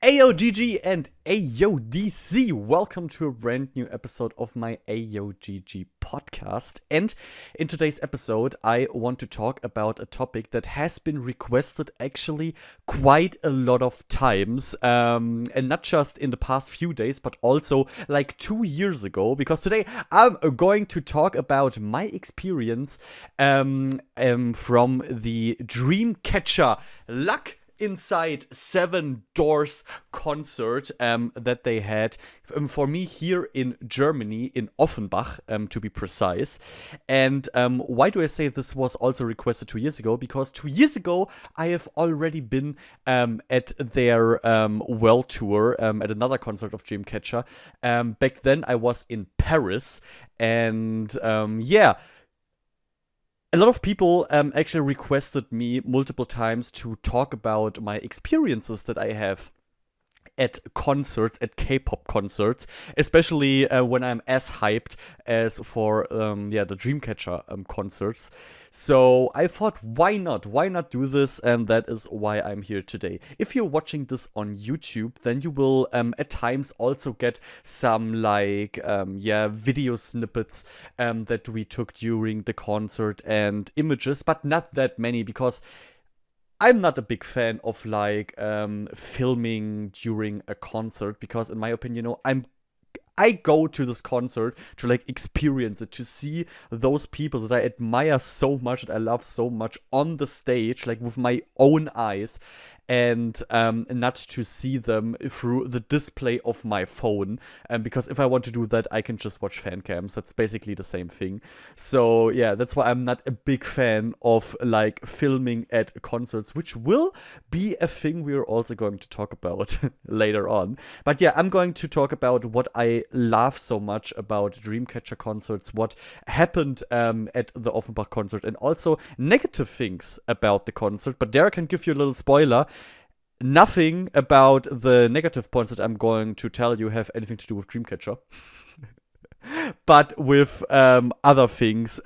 AyoGG and AyoDC. Welcome to a brand new episode of my AyoGG podcast. And in today's episode, I want to talk about a topic that has been requested actually quite a lot of times. And not just in the past few days, but also like 2 years ago. Because today I'm going to talk about my experience from the Dreamcatcher Luck Inside Seven Doors concert that they had for me here in Germany, in Offenbach, to be precise. And why do I say this was also requested 2 years ago? Because 2 years ago, I have already been at their world tour at another concert of Dreamcatcher. Back then, I was in Paris. And yeah. A lot of people actually requested me multiple times to talk about my experiences that I have at concerts, at K-pop concerts, especially when I'm as hyped as for the Dreamcatcher concerts. So I thought, why not? Why not do this? And that is why I'm here today. If you're watching this on YouTube, then you will at times also get some video snippets that we took during the concert and images, but not that many because I'm not a big fan of filming during a concert because, in my opinion, I go to this concert to experience it, to see those people that I admire so much, that I love so much on the stage, with my own eyes, and not to see them through the display of my phone. Because if I want to do that, I can just watch fan cams. That's basically the same thing. So yeah, that's why I'm not a big fan of filming at concerts, which will be a thing we're also going to talk about later on. But yeah, I'm going to talk about what I love so much about Dreamcatcher concerts, what happened at the Offenbach concert, and also negative things about the concert. But there I can give you a little spoiler. Nothing about the negative points that I'm going to tell you have anything to do with Dreamcatcher. But with other things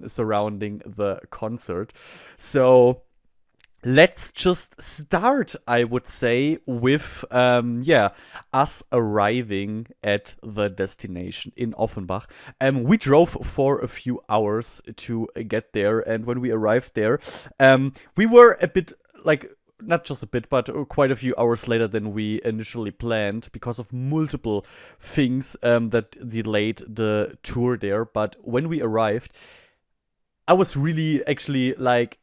surrounding the concert. So let's just start, I would say, with us arriving at the destination in Offenbach. We drove for a few hours to get there, and when we arrived there, we were a bit not just a bit, but quite a few hours later than we initially planned because of multiple things that delayed the tour there. But when we arrived, I was really actually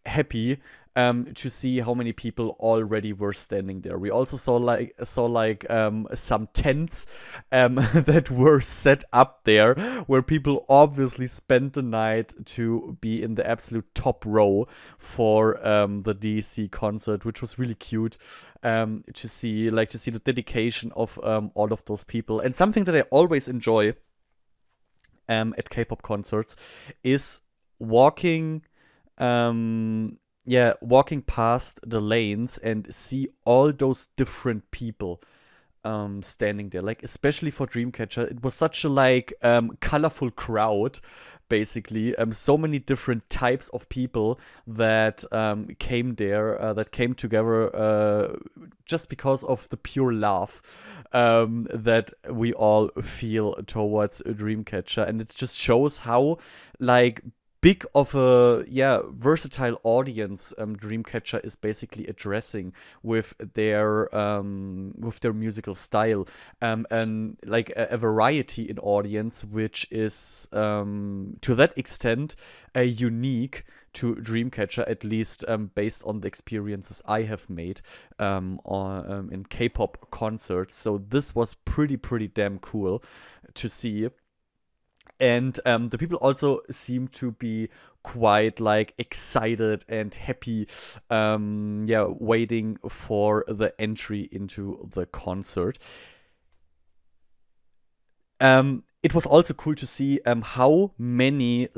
happy to see how many people already were standing there. We also saw some tents that were set up there where people obviously spent the night to be in the absolute top row for the DC concert, which was really cute to see the dedication of all of those people. And something that I always enjoy at K-pop concerts is walking past the lanes and see all those different people standing there. Especially for Dreamcatcher, it was such a colorful crowd, basically. So many different types of people that came there, that came together just because of the pure love that we all feel towards Dreamcatcher. And it just shows how big of a versatile audience Dreamcatcher is basically addressing with their musical style, and a variety in audience, which is to that extent unique to Dreamcatcher, at least based on the experiences I have made in K-pop concerts. So this was pretty damn cool to see. And the people also seem to be quite excited and happy, waiting for the entry into the concert. It was also cool to see how many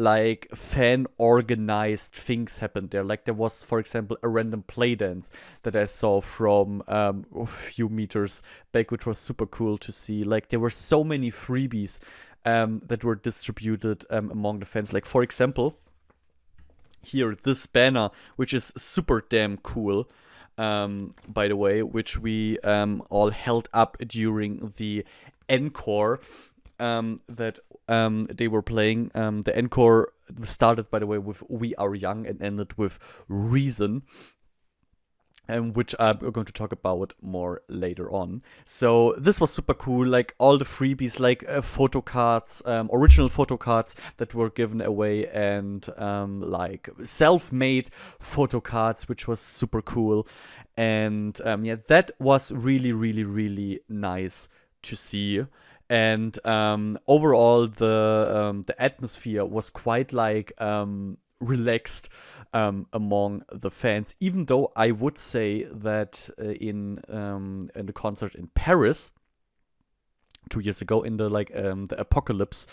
fan organized things happened there. There was, for example, a random play dance that I saw from a few meters back, which was super cool to see. There were so many freebies that were distributed among the fans. For example, here, this banner, which is super damn cool. by the way, which we all held up during the encore that they were playing. The encore started, by the way, with "We Are Young" and ended with "Reason," which I'm going to talk about more later on. So this was super cool. Like all the freebies, like photo cards, original photo cards that were given away, and like self-made photo cards, which was super cool. And yeah, that was really, really, really nice to see. And overall, the atmosphere was quite like relaxed among the fans. Even though I would say that in the concert in Paris 2 years ago, in the the Apocalypse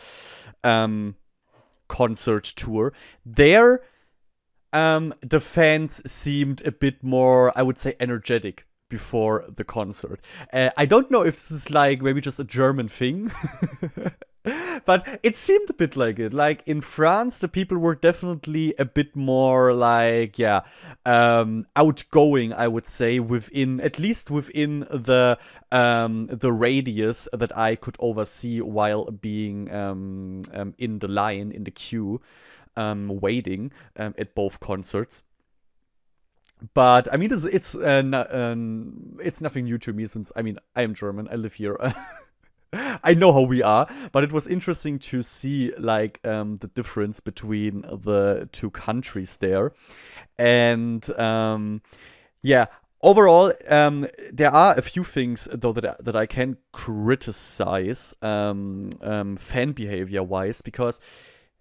concert tour, there the fans seemed a bit more, I would say, energetic before the concert. I don't know if this is like maybe just a German thing, but it seemed a bit like it. Like in France, the people were definitely a bit more like, yeah, outgoing, I would say, at least within the radius that I could oversee while being in the line, in the queue, waiting at both concerts. But I mean, it's nothing new to me, since I mean I am German. I live here. I know how we are. But it was interesting to see like the difference between the two countries there, and yeah. Overall, there are a few things though that I can criticize fan behavior wise, because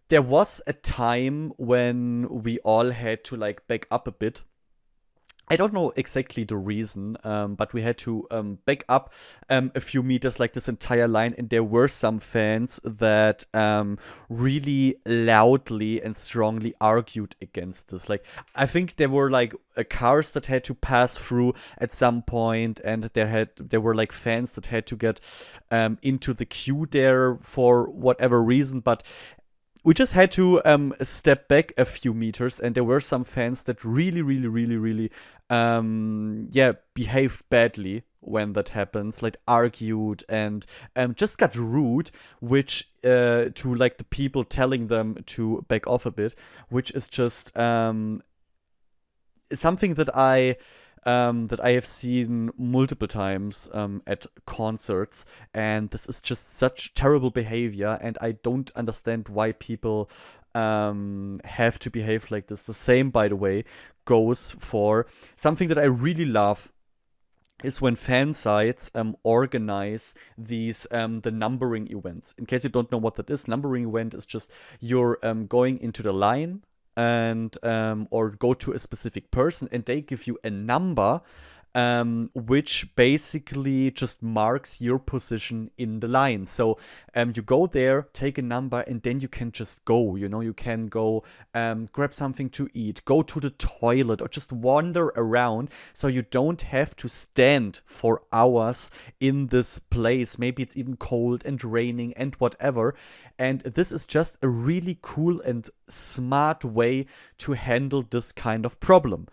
there was a time when we all had to like back up a bit. I don't know exactly the reason, but we had to back up a few meters, like this entire line, and there were some fans that really loudly and strongly argued against this. Like, I think there were like cars that had to pass through at some point, and there were like fans that had to get into the queue there for whatever reason, but we just had to step back a few meters, and there were some fans that really, really, really, really, yeah, behaved badly when that happens, like argued and just got rude, which to like the people telling them to back off a bit, which is just something that I have seen multiple times at concerts, and this is just such terrible behavior, and I don't understand why people have to behave like this. The same, by the way, goes for something that I really love, is when fan sites organize these the numbering events. In case you don't know what that is, numbering event is just you're going into the line and or go to a specific person, and they give you a number which basically just marks your position in the line. So you go there, take a number, and then you can just go. You can go grab something to eat, go to the toilet, or just wander around. So you don't have to stand for hours in this place. Maybe it's even cold and raining and whatever. And this is just a really cool and smart way to handle this kind of problem.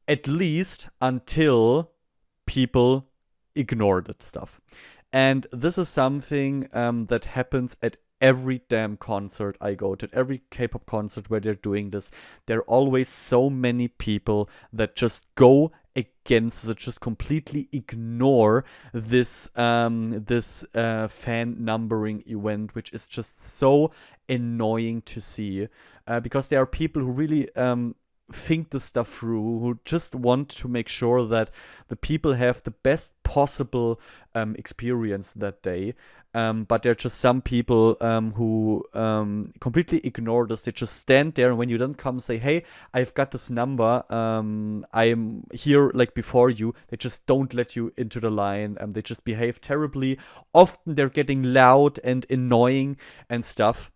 At least until people ignore that stuff. And this is something that happens at every damn concert I go to, at every K-pop concert where they're doing this. There are always so many people that just go against, that just completely ignore this fan numbering event, which is just so annoying to see, because there are people who really think this stuff through, who just want to make sure that the people have the best possible experience that day. But there are just some people who completely ignore this. They just stand there, and when you then come say, hey, I've got this number, I'm here like before you, they just don't let you into the line. They just behave terribly. Often they're getting loud and annoying and stuff,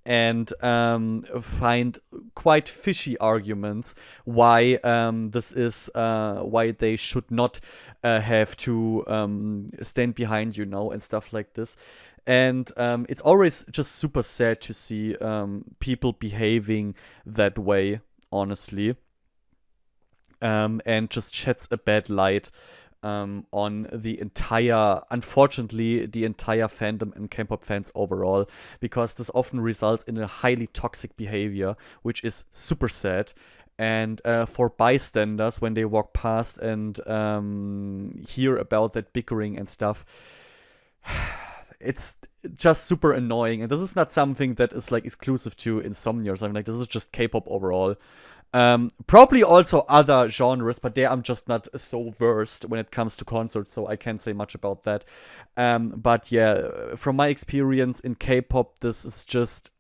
and find quite fishy arguments why this is why they should not have to stand behind and stuff like this. And it's always just super sad to see people behaving that way, honestly. and just sheds a bad light on the entire, unfortunately, the entire fandom and K-pop fans overall, because this often results in a highly toxic behavior, which is super sad. And for bystanders, when they walk past and hear about that bickering and stuff, it's just super annoying. And this is not something that is like exclusive to Insomnia or something. Like, this is just K-pop overall. Probably also other genres, but there I'm just not so versed when it comes to concerts, so I can't say much about that. But yeah, from my experience in K-pop, this is just,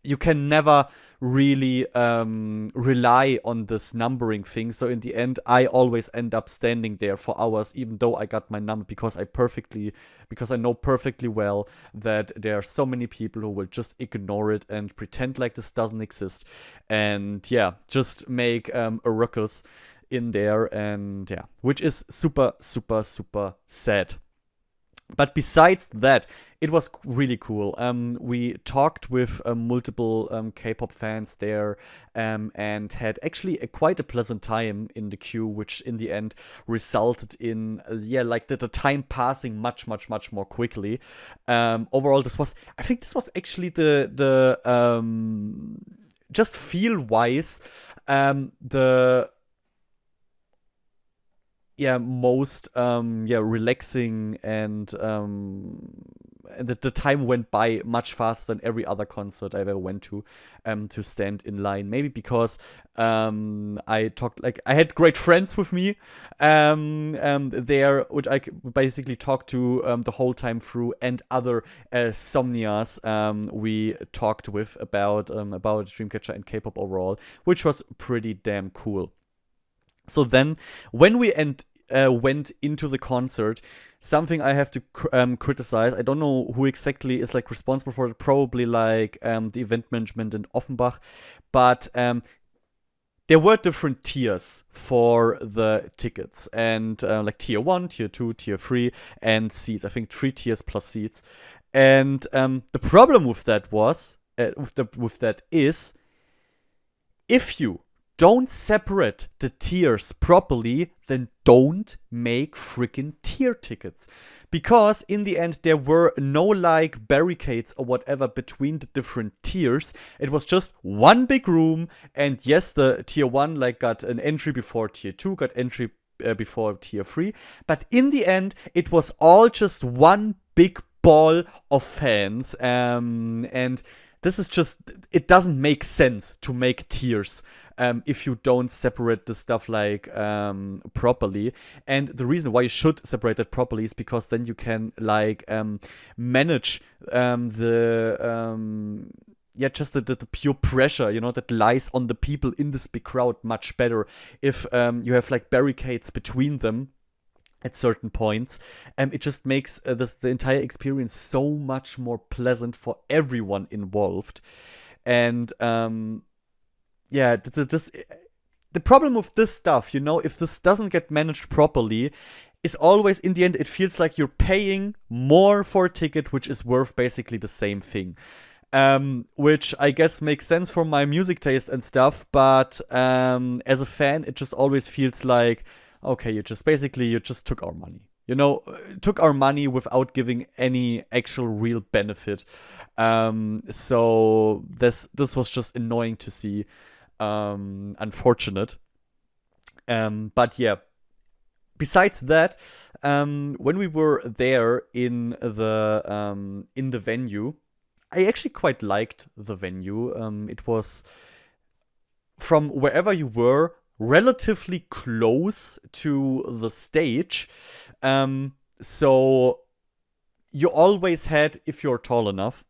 you can never really rely on this numbering thing. So in the end, I always end up standing there for hours, even though I got my number, because I know perfectly well that there are so many people who will just ignore it and pretend like this doesn't exist, and yeah, just make a ruckus in there, and yeah, which is super, super, super sad. But besides that, it was really cool. We talked with multiple K-pop fans there, and had actually quite a pleasant time in the queue, which in the end resulted in like the time passing much, much, much more quickly. Overall, I think this was actually the just feel wise, the most relaxing, and the time went by much faster than every other concert I've ever went to stand in line. Maybe because I had great friends with me there, which I basically talked to the whole time through, and other somnias we talked with about Dreamcatcher and K-pop overall, which was pretty damn cool. So then, when we went into the concert, something I have to criticize. I don't know who exactly is like responsible for it. Probably like the event management in Offenbach, but there were different tiers for the tickets, and like tier 1, tier 2, tier 3, and seats. I think 3 tiers plus seats. And the problem with that is, if you don't separate the tiers properly, then don't make freaking tier tickets. Because in the end, there were no like barricades or whatever between the different tiers. It was just one big room, and yes, the tier 1 like got an entry before tier 2, got entry before tier 3. But in the end, it was all just one big ball of fans. And this is just, it doesn't make sense to make tiers if you don't separate the stuff like properly. And the reason why you should separate that properly is because then you can like manage just the pure pressure, that lies on the people in this big crowd much better if you have like barricades between them at certain points. It just makes the entire experience so much more pleasant for everyone involved. And the problem with this stuff, if this doesn't get managed properly, is always, in the end, it feels like you're paying more for a ticket, which is worth basically the same thing. Which I guess makes sense for my music taste and stuff, but as a fan, it just always feels like, okay, you just took our money. Took our money without giving any actual real benefit. So this was just annoying to see. Unfortunate. But yeah. Besides that, when we were there in the venue, I actually quite liked the venue. It was, from wherever you were, relatively close to the stage. So you always had, if you're tall enough,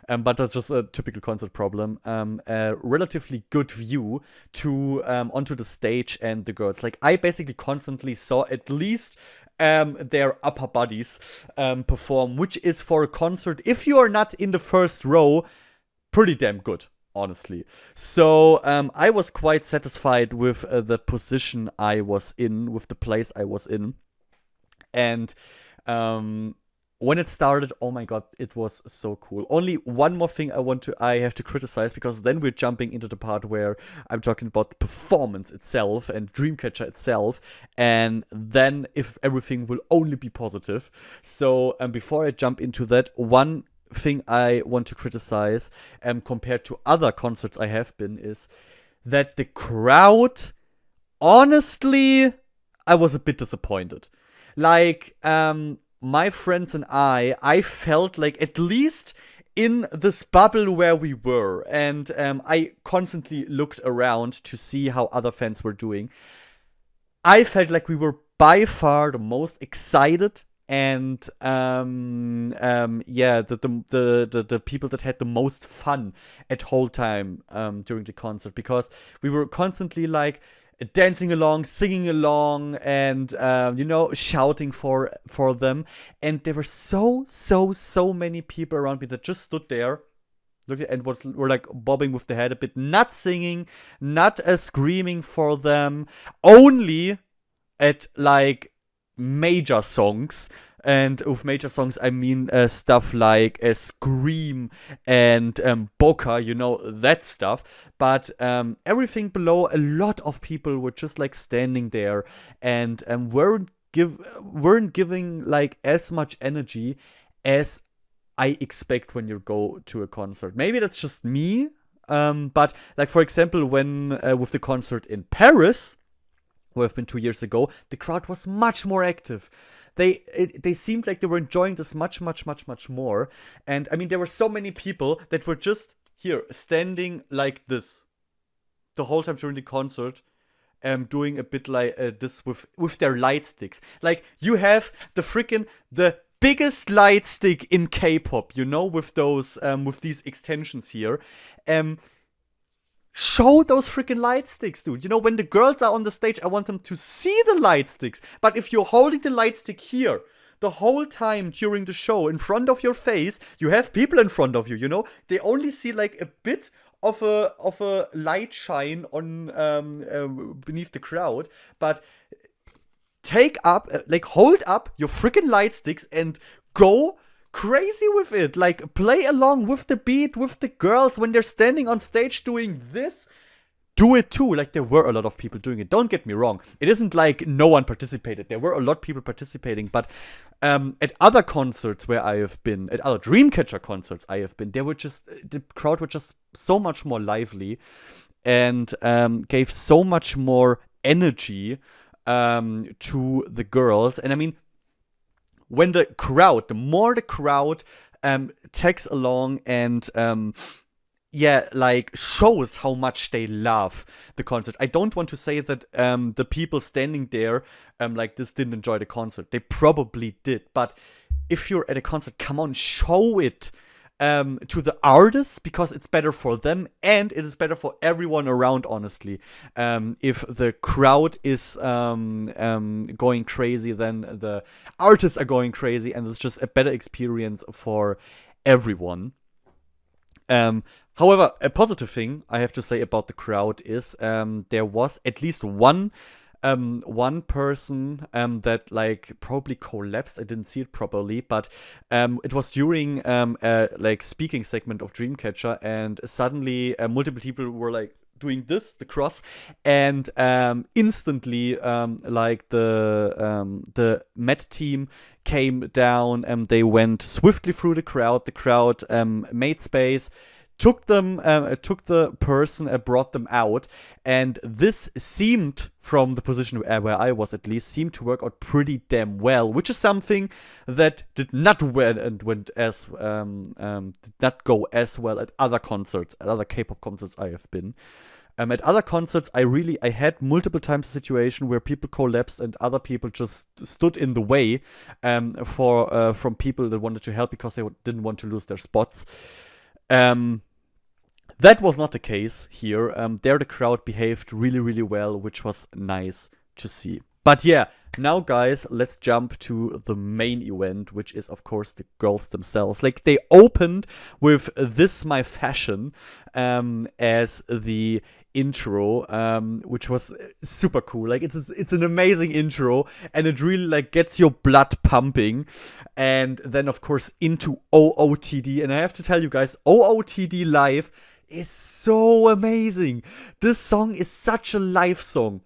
but that's just a typical concert problem, a relatively good view to onto the stage and the girls. Like, I basically constantly saw at least their upper bodies perform, which is, for a concert, if you are not in the first row, pretty damn good, honestly. So I was quite satisfied with the position I was in, with the place I was in. And when it started, oh my god, it was so cool. Only one more thing I have to criticize, because then we're jumping into the part where I'm talking about the performance itself and Dreamcatcher itself, and then if everything will only be positive. So before I jump into that, one thing I want to criticize, compared to other concerts I have been, is that the crowd, honestly, I was a bit disappointed. Like, my friends and I felt like, at least in this bubble where we were, and I constantly looked around to see how other fans were doing, I felt like we were by far the most excited, and yeah, the people that had the most fun at whole time during the concert, because we were constantly like dancing along, singing along, and shouting for them. And there were so many people around me that just stood there, looking, and were like bobbing with the head a bit, not singing, not screaming for them, only at like major songs. And with major songs, I mean stuff like Scream and Boca, that stuff. But everything below, a lot of people were just like standing there and weren't giving like as much energy as I expect when you go to a concert. Maybe that's just me. But like, for example, when with the concert in Paris, who have been 2 years ago, the crowd was much more active. They seemed like they were enjoying this much more. And I mean, there were so many people that were just here standing like this the whole time during the concert, doing a bit like this with their light sticks. Like, you have the biggest light stick in K-pop, with those with these extensions here. Show those freaking light sticks, dude. When the girls are on the stage, I want them to see the light sticks. But if you're holding the light stick here the whole time during the show in front of your face, you have people in front of you, they only see like a bit of a light shine on beneath the crowd. But hold up your freaking light sticks and go crazy with it. Like, play along with the beat, with the girls when they're standing on stage doing this. Do it too. Like, there were a lot of people doing it. Don't get me wrong. It isn't like no one participated. There were a lot of people participating. But at other concerts where I have been, at other Dreamcatcher concerts I have been, the crowd were just so much more lively and gave so much more energy to the girls. And I mean, when the more the crowd tags along and shows how much they love the concert. I don't want to say that the people standing there like this didn't enjoy the concert. They probably did. But if you're at a concert, come on, show it to the artists, because it's better for them and it is better for everyone around, honestly. If the crowd is going crazy, then the artists are going crazy, and it's just a better experience for everyone. However, a positive thing I have to say about the crowd is there was at least one person that like probably collapsed. I didn't see it properly, but it was during a like speaking segment of Dreamcatcher, and suddenly multiple people were like doing the cross, and instantly like the Met team came down, and they went swiftly through the crowd. The crowd made space, took the person, brought them out, and this seemed, from the position where I was at least, seemed to work out pretty damn well, which is something that did not go as well at other concerts, at other K-pop concerts I have been. At other concerts, I had multiple times a situation where people collapsed and other people just stood in the way from people that wanted to help because they didn't want to lose their spots. That was not the case here. There the crowd behaved really, really well, which was nice to see. But yeah, now guys, let's jump to the main event, which is of course the girls themselves. Like, they opened with This My Fashion as the intro, which was super cool. Like it's an amazing intro, and it really like gets your blood pumping. And then of course into OOTD, and I have to tell you guys, OOTD live is so amazing. This song is such a live song,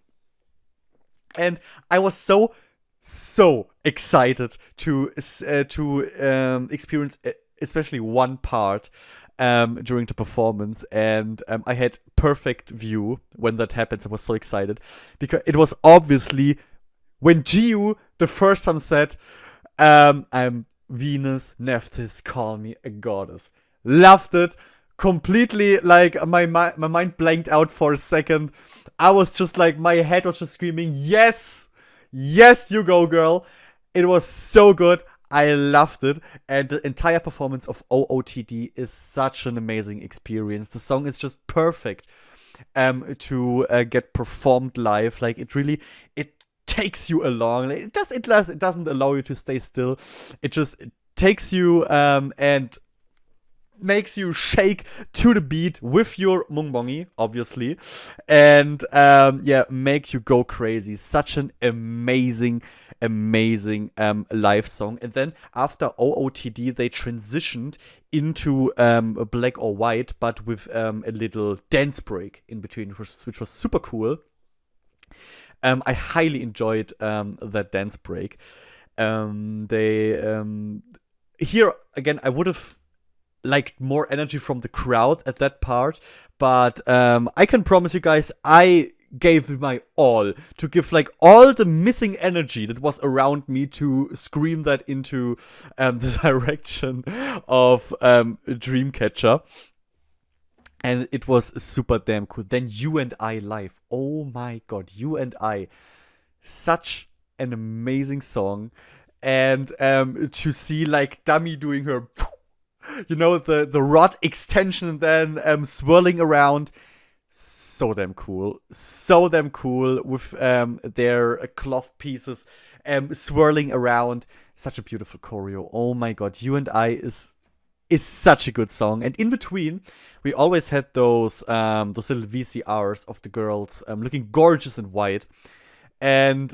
and I was so excited to experience especially one part during the performance, and I had perfect view when that happens. I was so excited because it was obviously when Jiu the first time said, "I'm Venus, Nephthys, call me a goddess." Loved it completely. Like my mind blanked out for a second. I was just like, my head was just screaming, "Yes, yes, you go, girl!" It was so good. I loved it, and the entire performance of OOTD is such an amazing experience. The song is just perfect to get performed live. Like it takes you along. Like, it doesn't allow you to stay still. It takes you and makes you shake to the beat with your mungbongi, obviously, and make you go crazy. Such an amazing live song. And then after OOTD, they transitioned into black or white, but with a little dance break in between, which was super cool. I highly enjoyed that dance break. Here again, I would have liked more energy from the crowd at that part, but I can promise you guys, I gave my all to give like all the missing energy that was around me to scream that into the direction of Dreamcatcher, and it was super damn cool. Then You and I live, oh my god, You and I, such an amazing song. And to see like Dami doing her the rod extension and then swirling around, so damn cool with their cloth pieces swirling around. Such a beautiful choreo. Oh my god, You and I is such a good song. And in between, we always had those little VCRs of the girls looking gorgeous in white. And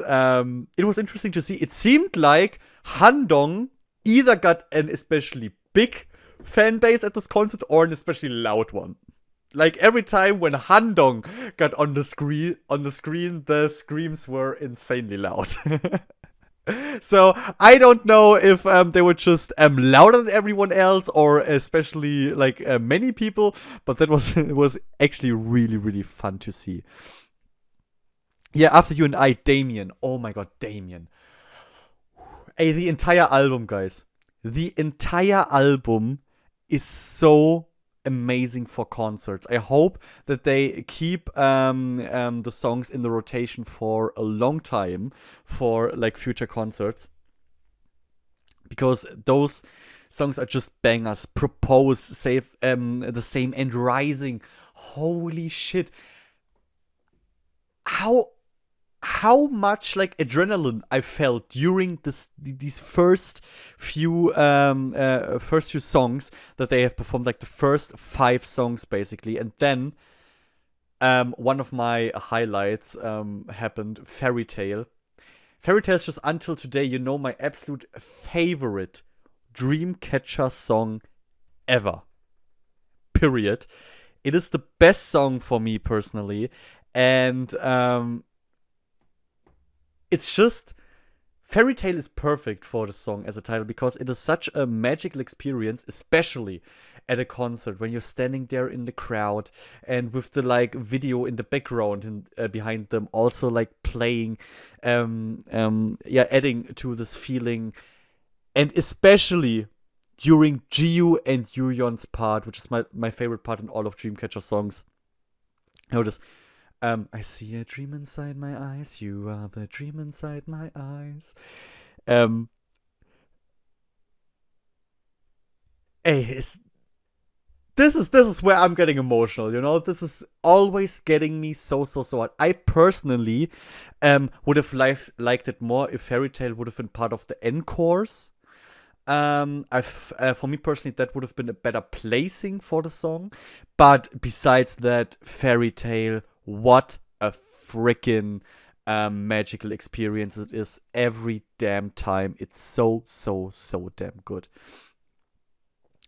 it was interesting to see. It seemed like Handong either got an especially big fan base at this concert or an especially loud one. Like every time when Handong got on the screen, the screams were insanely loud. So I don't know if they were just louder than everyone else, or especially like many people. But it was actually really fun to see. Yeah, after You and I, Damien. Oh my god, Damien. Hey, the entire album, guys. The entire album is so amazing for concerts. I hope that they keep the songs in the rotation for a long time for like future concerts, because those songs are just bangers. Propose, Save the Same, and Rising. Holy shit. How much like adrenaline I felt during these first few songs that they have performed, like the first 5 songs basically. And then one of my highlights happened, Fairytale. Fairytale is just until today, my absolute favorite Dreamcatcher song ever. Period. It is the best song for me personally, and it's just, Fairytale is perfect for the song as a title, because it is such a magical experience, especially at a concert when you're standing there in the crowd and with the like video in the background and behind them also like playing, adding to this feeling. And especially during Jiu and Yoohyeon's part, which is my favorite part in all of Dreamcatcher songs. This I see a dream inside my eyes. You are the dream inside my eyes. This is where I'm getting emotional. This is always getting me so hard. I personally would have liked it more if Fairytale would have been part of the encores. For me personally, that would have been a better placing for the song. But besides that, Fairytale, what a freaking magical experience it is every damn time. It's so, so, so damn good.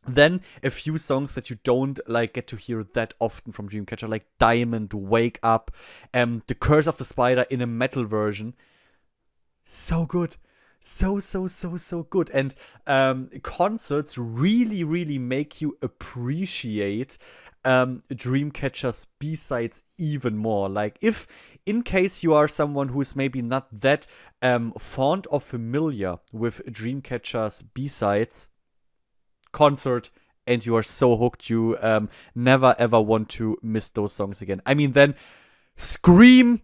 Then a few songs that you don't like get to hear that often from Dreamcatcher, like Diamond, Wake Up, The Curse of the Spider in a metal version. So good. So, so, so, so good. And concerts really, really make you appreciate Dreamcatcher's B-sides even more. Like, if in case you are someone who is maybe not that fond or familiar with Dreamcatcher's B-sides, concert, and you are so hooked, you never ever want to miss those songs again. I mean, then Scream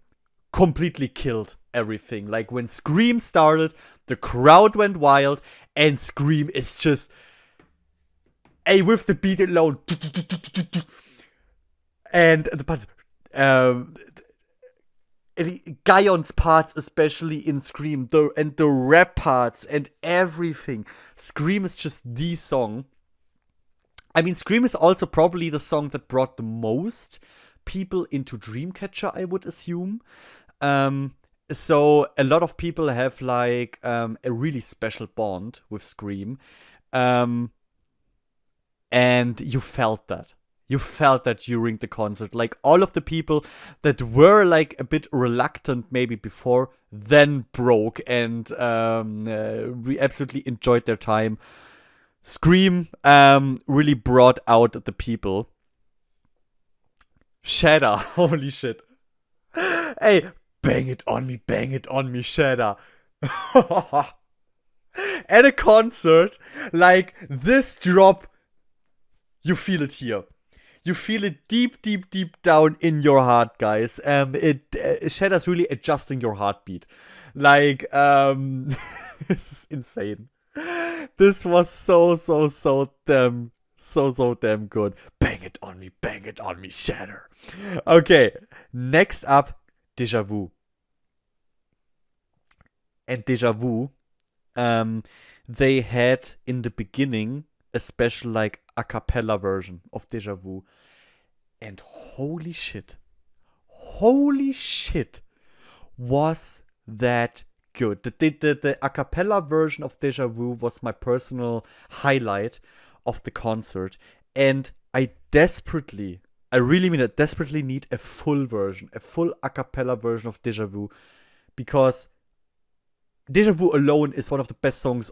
completely killed everything. Like, when Scream started, the crowd went wild, and Scream is just with the beat alone, and the parts, gahyeon's parts, especially in Scream, and the rap parts and everything. Scream is just the song. I mean, Scream is also probably the song that brought the most people into Dreamcatcher, I would assume. So a lot of people have like a really special bond with Scream. And you felt that. You felt that during the concert. Like, all of the people that were like a bit reluctant maybe before, then broke and we absolutely enjoyed their time. Scream really brought out the people. Shatter, holy shit. Hey, bang it on me, Shatter. At a concert, like, this drop, you feel it here. You feel it deep, deep, deep down in your heart, guys. Shatter's really adjusting your heartbeat. Like, this is insane. This was so, so, so damn, so damn good. Bang it on me, Shatter. Okay, next up, Deja Vu. And Deja Vu, they had in the beginning a special like a cappella version of Deja Vu. And holy shit, was that good. The a cappella version of Deja Vu was my personal highlight of the concert. And I really mean it, desperately need a full version, a full a cappella version of Deja Vu. Because Deja Vu alone is one of the best songs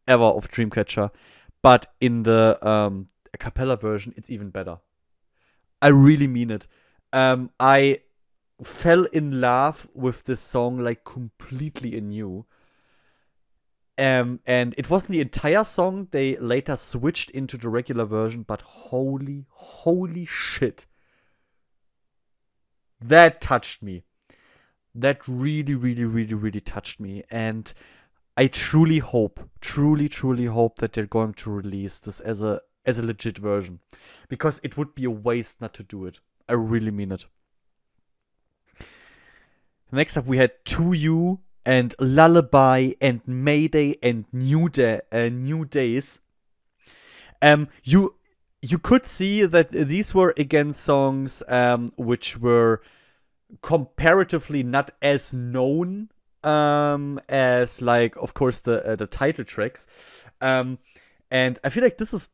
ever of Dreamcatcher. But in the a cappella version, it's even better. I really mean it. I fell in love with this song like completely anew. And it wasn't the entire song. They later switched into the regular version, but holy shit. That touched me. That really touched me. And I truly hope that they're going to release this as a legit version. Because it would be a waste not to do it. I really mean it. Next up, we had To You and Lullaby and Mayday and New Days. You could see that these were again songs which were comparatively not as known as, like, of course, the title tracks. And I feel like this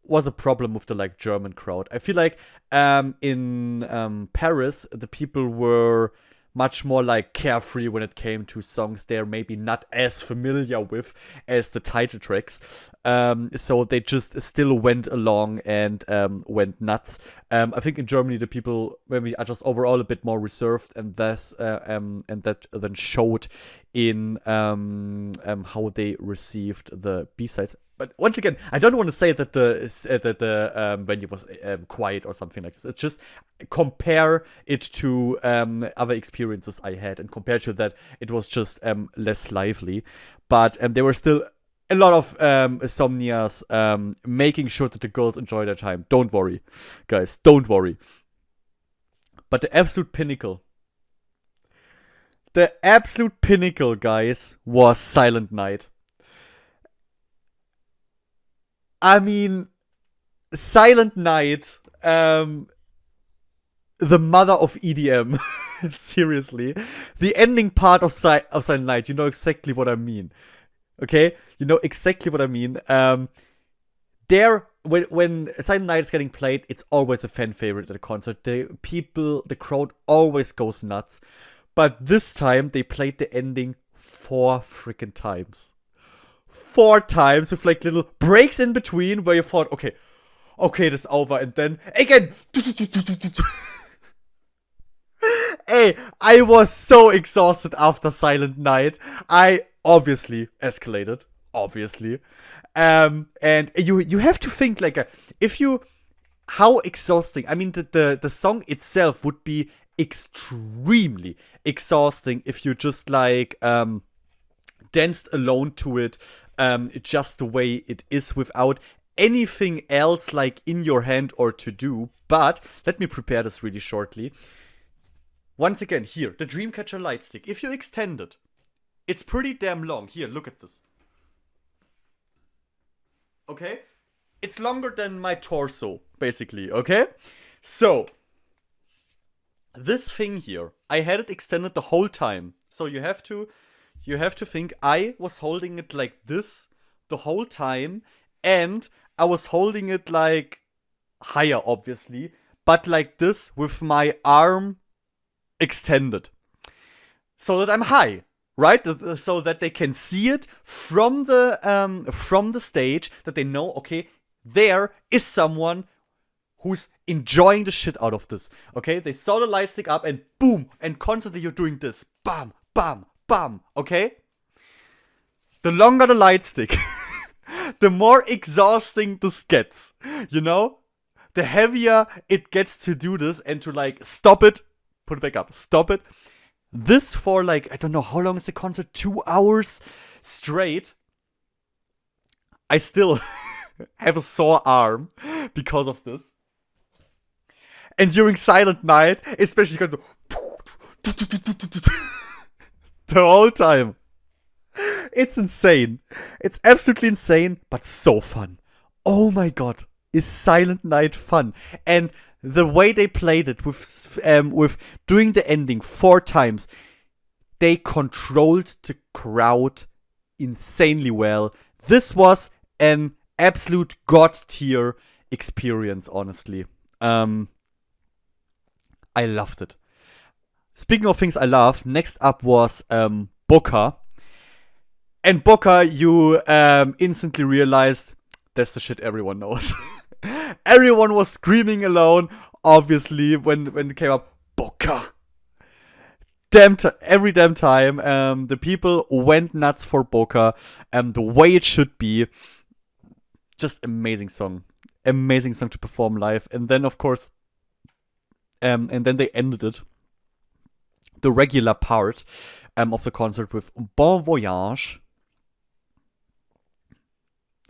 was a problem with the like German crowd. I feel like in Paris the people were much more like carefree when it came to songs they're maybe not as familiar with as the title tracks. So they just still went along and went nuts. I think in Germany the people maybe are just overall a bit more reserved, and that then showed in how they received the B-sides. But once again, I don't want to say that the venue was quiet or something like this. It's just compare it to other experiences I had, and compared to that, it was just less lively. But there were still a lot of insomnias making sure that the girls enjoy their time. Don't worry, guys. Don't worry. But the absolute pinnacle, guys, was Silent Night. I mean, Silent Night, the mother of EDM. Seriously. The ending part of Silent Night, you know exactly what I mean. Okay? You know exactly what I mean. When Silent Night is getting played, it's always a fan favorite at a concert. The crowd always goes nuts. But this time, they played the ending 4 freaking times. 4 times with like little breaks in between where you thought, okay, this is over, and then again. Hey, I was so exhausted after Silent Night. I obviously escalated, obviously. And you have to think like how exhausting. I mean, the song itself would be extremely exhausting if you just like danced alone to it, just the way it is without anything else like in your hand or to do. But let me prepare this really shortly. Once again, here, the Dreamcatcher light stick. If you extend it, it's pretty damn long. Here, look at this. Okay? It's longer than my torso, basically, okay? So, this thing here, I had it extended the whole time. So you have to think I was holding it like this the whole time, and I was holding it like higher, obviously, but like this with my arm extended. So that I'm high, right? So that they can see it from the stage, that they know, okay, there is someone who's enjoying the shit out of this. Okay? They saw the light stick up and boom, and constantly you're doing this. Bam, bam, bam, okay? The longer the light stick, the more exhausting this gets, you know? The heavier it gets to do this and to like stop it, put it back up, stop it. This for like, I don't know, how long is the concert? 2 hours straight. I still have a sore arm because of this. And during Silent Night, especially kind of the whole time. It's insane. It's absolutely insane, but so fun. Oh my god, is Silent Night fun? And the way they played it with doing the ending 4 times, they controlled the crowd insanely well. This was an absolute god tier experience, honestly. I loved it. Speaking of things I love, next up was Boca. And Boca, you instantly realized that's the shit everyone knows. Everyone was screaming obviously, when it came up, Boca. Every damn time, the people went nuts for Boca, the way it should be. Just amazing song to perform live. And then, of course, and then they ended it, the regular part of the concert, with Bonvoyage.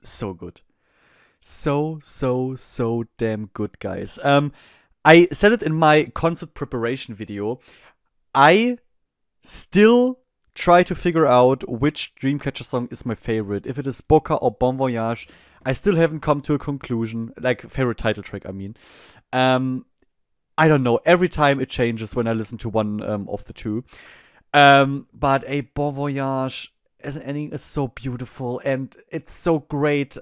So good. So damn good, guys. I said it in my concert preparation video. I still try to figure out which Dreamcatcher song is my favorite. If it is Boca or Bonvoyage, I still haven't come to a conclusion. Like, favorite title track, I mean. I don't know. Every time it changes when I listen to one of the two. But a Bonvoyage as an ending is so beautiful, and it's so great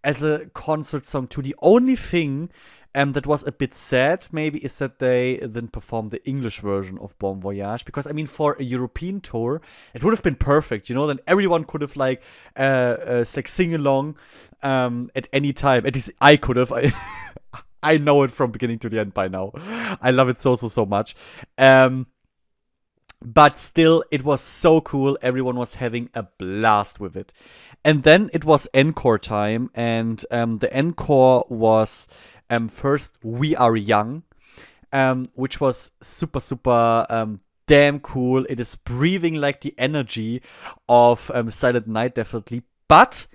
as a concert song too. The only thing that was a bit sad, maybe, is that they didn't perform the English version of Bon Voyage. Because, I mean, for a European tour, it would have been perfect, you know? Then everyone could have, like sing along at any time. At least I could have. I know it from beginning to the end by now. I love it so much. But still, it was so cool. Everyone was having a blast with it. And then it was encore time. And the encore was first We Are Young, which was super damn cool. It is breathing like the energy of Silent Night, definitely. But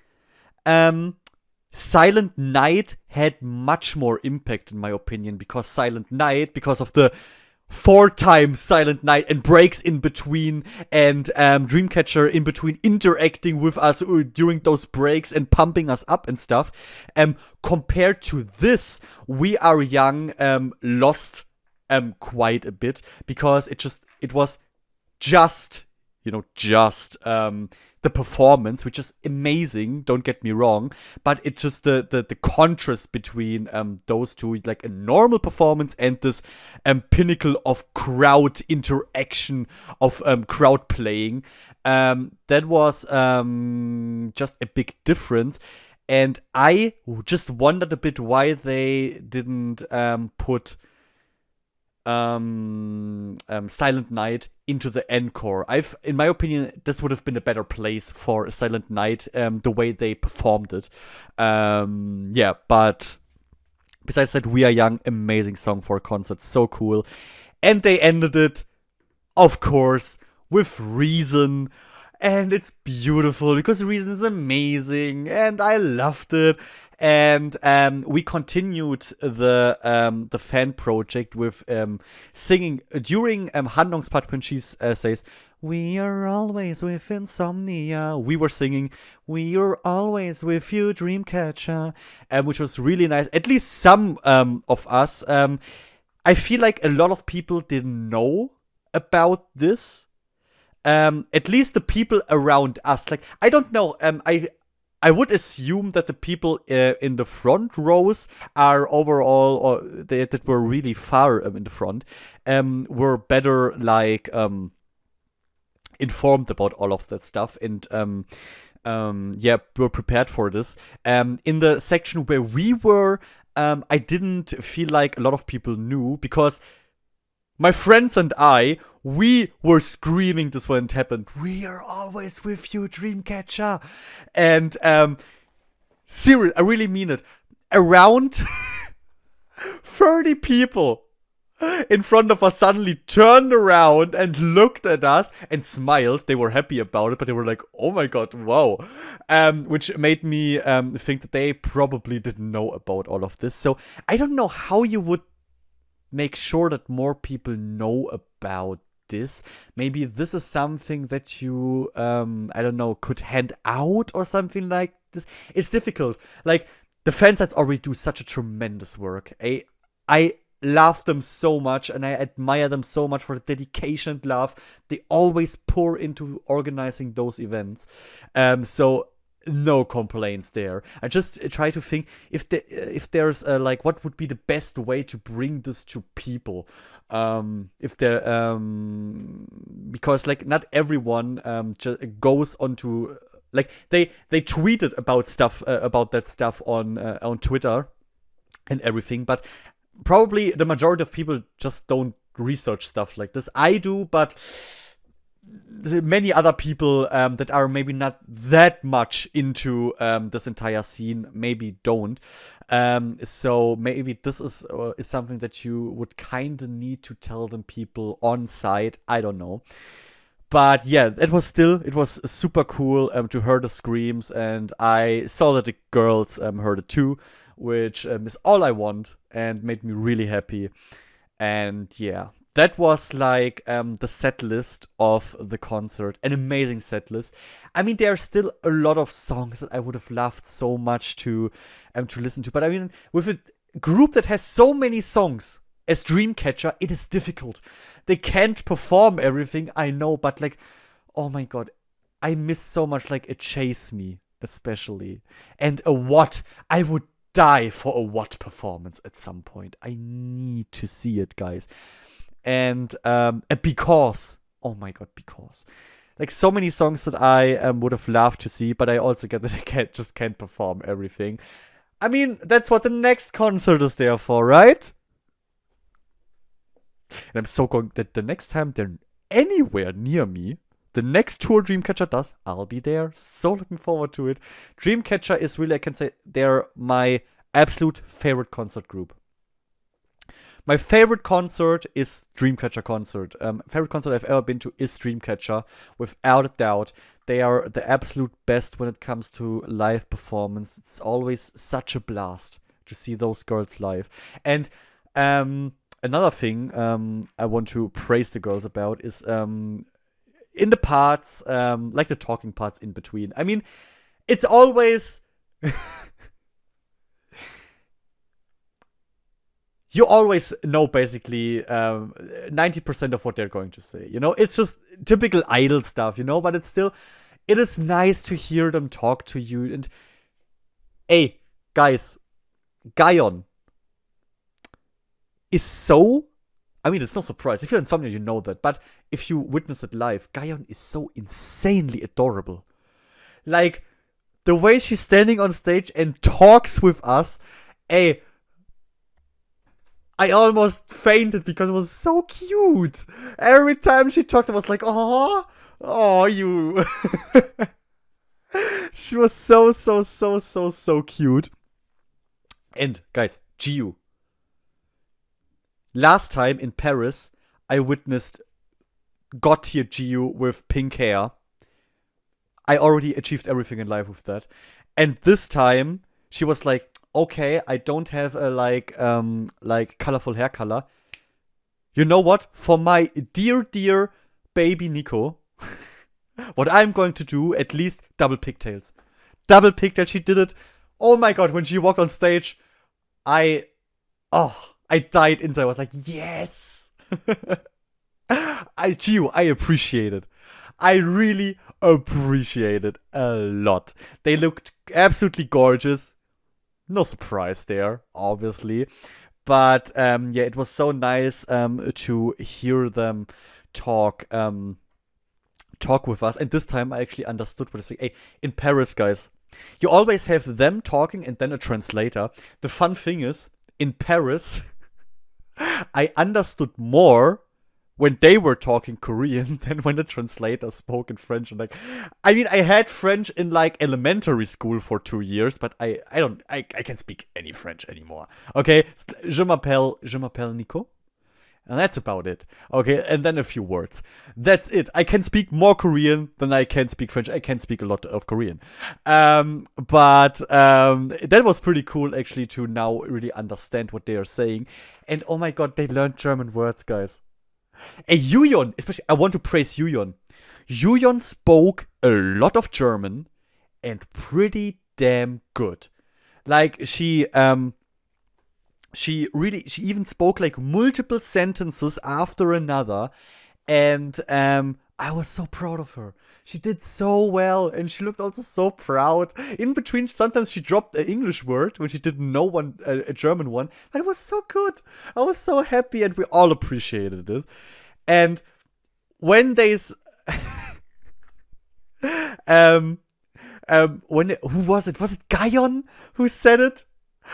Silent Night had much more impact, in my opinion, because Silent Night, because of the 4 times Silent Night and breaks in between, and Dreamcatcher in between interacting with us during those breaks and pumping us up and stuff. Compared to this, We Are Young lost quite a bit, because it was just the performance, which is amazing, don't get me wrong, but it's just the contrast between those two, like a normal performance and this pinnacle of crowd interaction, of crowd playing. That was just a big difference. And I just wondered a bit why they didn't put Silent Night into the encore. In my opinion, this would have been a better place for Silent Night, the way they performed it. Yeah, but besides that, We Are Young, amazing song for a concert, so cool. And they ended it, of course, with Reason. And it's beautiful because Reason is amazing, and I loved it. And we continued the fan project with singing during Handong's part when she says, "We are always with insomnia." We were singing, "We are always with you, Dreamcatcher," which was really nice. At least some of us. I feel like a lot of people didn't know about this. At least the people around us. Like, I don't know. I would assume that the people in the front rows are overall, or that were really far in the front, were better, like, informed about all of that stuff, and yeah, were prepared for this. In the section where we were, I didn't feel like a lot of people knew, because my friends and we were screaming this when it happened. "We are always with you, Dreamcatcher." And serious, I really mean it. Around 30 people in front of us suddenly turned around and looked at us and smiled. They were happy about it, but they were like, "Oh my god, wow." Which made me think that they probably didn't know about all of this. So I don't know how you would make sure that more people know about this. Maybe this is something that you, I don't know, could hand out or something like this. It's difficult. Like, the fan sites already do such a tremendous work. I love them so much, and I admire them so much for the dedication and love they always pour into organizing those events. So no complaints there. I just try to think if there's like, what would be the best way to bring this to people. If there because, like, not everyone just goes onto, like, they tweeted about stuff about that stuff on Twitter and everything, but probably the majority of people just don't research stuff like this. I do, but many other people that are maybe not that much into this entire scene maybe don't. So maybe this is something that you would kind of need to tell them people on site. I don't know. But yeah, it was super cool to hear the screams, and I saw that the girls heard it too, which is all I want, and made me really happy. And yeah, that was like the set list of the concert. An amazing set list. I mean, there are still a lot of songs that I would have loved so much to listen to. But I mean, with a group that has so many songs as Dreamcatcher, it is difficult. They can't perform everything, I know, but like, oh my god, I miss so much, like, a Chase Me, especially. And a What. I would die for a What performance at some point. I need to see it, guys. And Because. Oh my god, Because. Like, so many songs that I would have loved to see, but I also get that I just can't perform everything. I mean, that's what the next concert is there for, right? And I'm so going that the next time they're anywhere near me, the next tour Dreamcatcher does, I'll be there. So looking forward to it. Dreamcatcher is really, I can say, they're my absolute favorite concert group. My favorite concert is Dreamcatcher concert. Favorite concert I've ever been to is Dreamcatcher, without a doubt. They are the absolute best when it comes to live performance. It's always such a blast to see those girls live. And another thing I want to praise the girls about is in the parts, like the talking parts in between. I mean, it's always you always know basically 90% of what they're going to say. You know, it's just typical idol stuff, you know, but it's still, it is nice to hear them talk to you. And hey, guys, gahyeon is so, I mean, it's no surprise. If you're Insomnia, you know that. But if you witness it live, gahyeon is so insanely adorable. Like, the way she's standing on stage and talks with us, hey, I almost fainted because it was so cute. Every time she talked, I was like, oh, you. She was so cute. And guys, Jiu. Last time in Paris, I witnessed God tier Jiu with pink hair. I already achieved everything in life with that. And this time, she was like, okay, I don't have a like colorful hair color. You know what? For my dear baby Nico, what I'm going to do, at least double pigtails. Double pigtails, she did it. Oh my god, when she walked on stage, I died inside. I was like, yes. I appreciate it. I really appreciate it a lot. They looked absolutely gorgeous. No surprise there, obviously. But yeah, it was so nice to hear them talk with us. And this time I actually understood what they're saying. Hey, in Paris, guys, you always have them talking and then a translator. The fun thing is, in Paris, I understood more when they were talking Korean than when the translator spoke in French. And like, I mean, I had French in like elementary school for 2 years, but I can't speak any French anymore. Okay, je m'appelle Nico. And that's about it. Okay, and then a few words. That's it. I can speak more Korean than I can speak French. I can speak a lot of Korean. But that was pretty cool, actually, to now really understand what they are saying. And oh my god, they learned German words, guys. And yoohyeon, especially, I want to praise yoohyeon. Yoohyeon spoke a lot of German and pretty damn good. Like, she even spoke like multiple sentences after another, and I was so proud of her. She did so well, and she looked also so proud. In between, sometimes she dropped an English word when she didn't know a German one, but it was so good. I was so happy, and we all appreciated it. And when who was it? Was it Gahyeon who said it?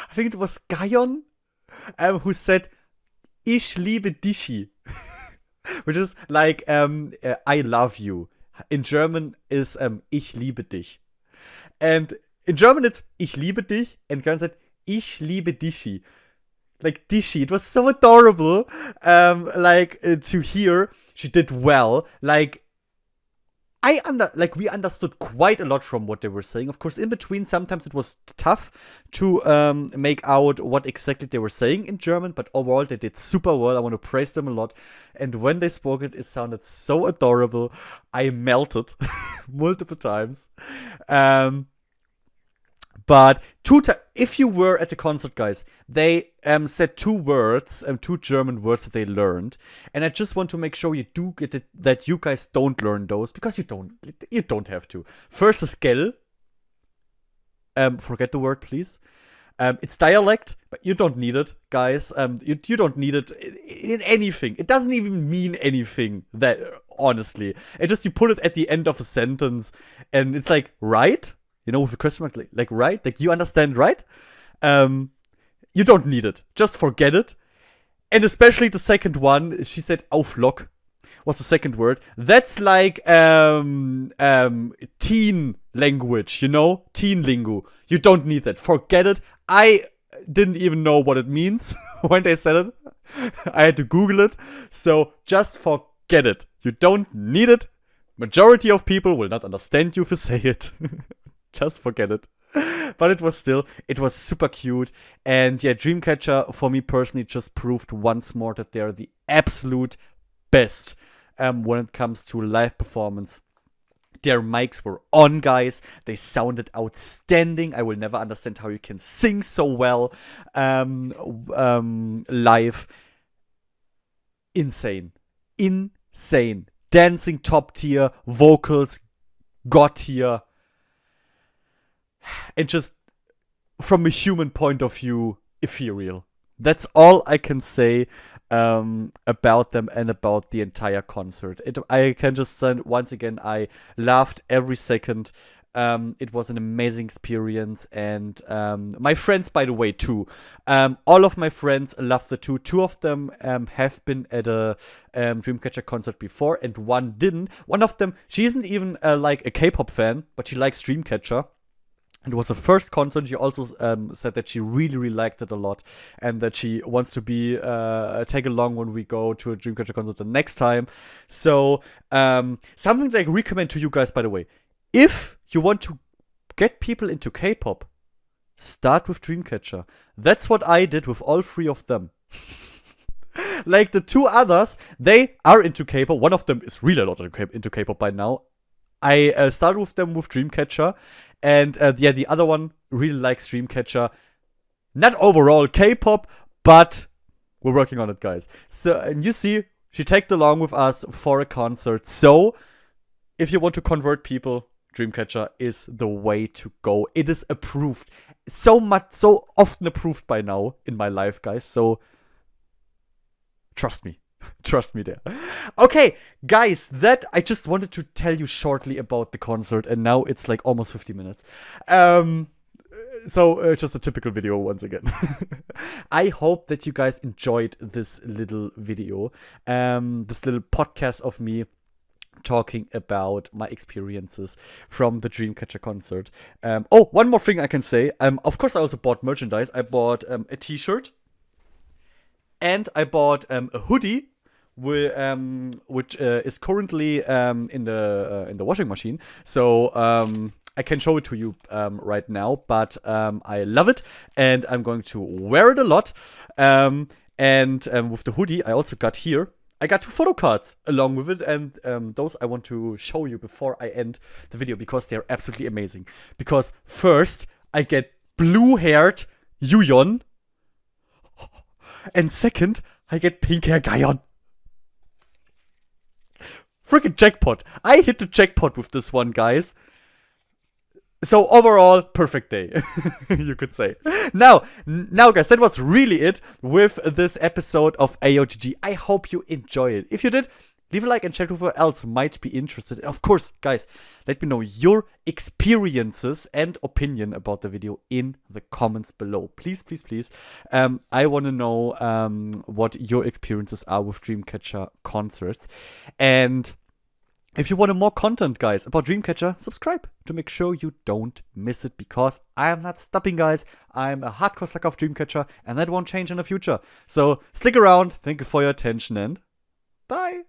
I think it was Gahyeon. Who said, Ich liebe dich, which is like, I love you. In German is, Ich liebe dich. And in German it's, Ich liebe dich, and Gern said, Ich liebe dich. Like, Dishi. It was so adorable, to hear. She did well. Like, we understood quite a lot from what they were saying. Of course, in between, sometimes it was tough to make out what exactly they were saying in German, but overall, they did super well. I want to praise them a lot. And when they spoke it, it sounded so adorable. I melted multiple times. But if you were at the concert, guys, they said two German words that they learned, and I just want to make sure you do get it, that you guys don't learn those, because you don't have to. First is gell. Forget the word, please. It's dialect, but you don't need it, guys. You don't need it in anything. It doesn't even mean anything, that honestly. It just, you put it at the end of a sentence, and it's like, right? You know, with a question mark, like right? Like, you understand, right? You don't need it. Just forget it. And especially the second one, she said Auflock was the second word. That's like teen language, you know? Teen lingo. You don't need that. Forget it. I didn't even know what it means when they said it. I had to Google it. So just forget it. You don't need it. Majority of people will not understand you if you say it. Just forget it. But it was super cute. And yeah, Dreamcatcher, for me personally, just proved once more that they're the absolute best when it comes to live performance. Their mics were on, guys. They sounded outstanding. I will never understand how you can sing so well live. Insane. Dancing top tier, vocals god tier. And just from a human point of view, ethereal. That's all I can say about them and about the entire concert. I can just say once again, I laughed every second. It was an amazing experience, and my friends, by the way, too. All of my friends loved the two. Two of them have been at a Dreamcatcher concert before, and one didn't. One of them, she isn't even like a K-pop fan, but she likes Dreamcatcher. It was her first concert. She also said that she really, really liked it a lot, and that she wants to be tag along when we go to a Dreamcatcher concert the next time. So something that I recommend to you guys, by the way, if you want to get people into K-pop, start with Dreamcatcher. That's what I did with all three of them. Like the two others, they are into K-pop. One of them is really a lot into K-pop by now. I started with them with Dreamcatcher, and yeah, the other one really likes Dreamcatcher. Not overall K-pop, but we're working on it, guys. So, and you see, she tagged along with us for a concert. So, if you want to convert people, Dreamcatcher is the way to go. It is approved. So often approved by now in my life, guys. So, trust me. Trust me there. Okay, guys, that I just wanted to tell you shortly about the concert, and now it's like almost 50 minutes. So just a typical video once again. I hope that you guys enjoyed this little video, this little podcast of me talking about my experiences from the Dreamcatcher concert. Oh, one more thing I can say. Of course, I also bought merchandise. I bought a t-shirt, and I bought a hoodie, which is currently in the washing machine. So I can show it to you right now, but I love it, and I'm going to wear it a lot. And with the hoodie, I also got here. I got 2 photo cards along with it, and those I want to show you before I end the video, because they're absolutely amazing. Because first, I get blue-haired Yoohyeon, and second, I get pink-hair gahyeon. Freaking jackpot. I hit the jackpot with this one, guys. So overall, perfect day, you could say. Now, guys, that was really it with this episode of AyoGG. I hope you enjoy it. If you did, leave a like and check whoever else might be interested. And of course, guys, let me know your experiences and opinion about the video in the comments below. Please, please, please. I want to know what your experiences are with Dreamcatcher concerts. And if you want more content, guys, about Dreamcatcher, subscribe to make sure you don't miss it, because I am not stopping, guys. I'm a hardcore sucker of Dreamcatcher, and that won't change in the future. So stick around. Thank you for your attention, and bye.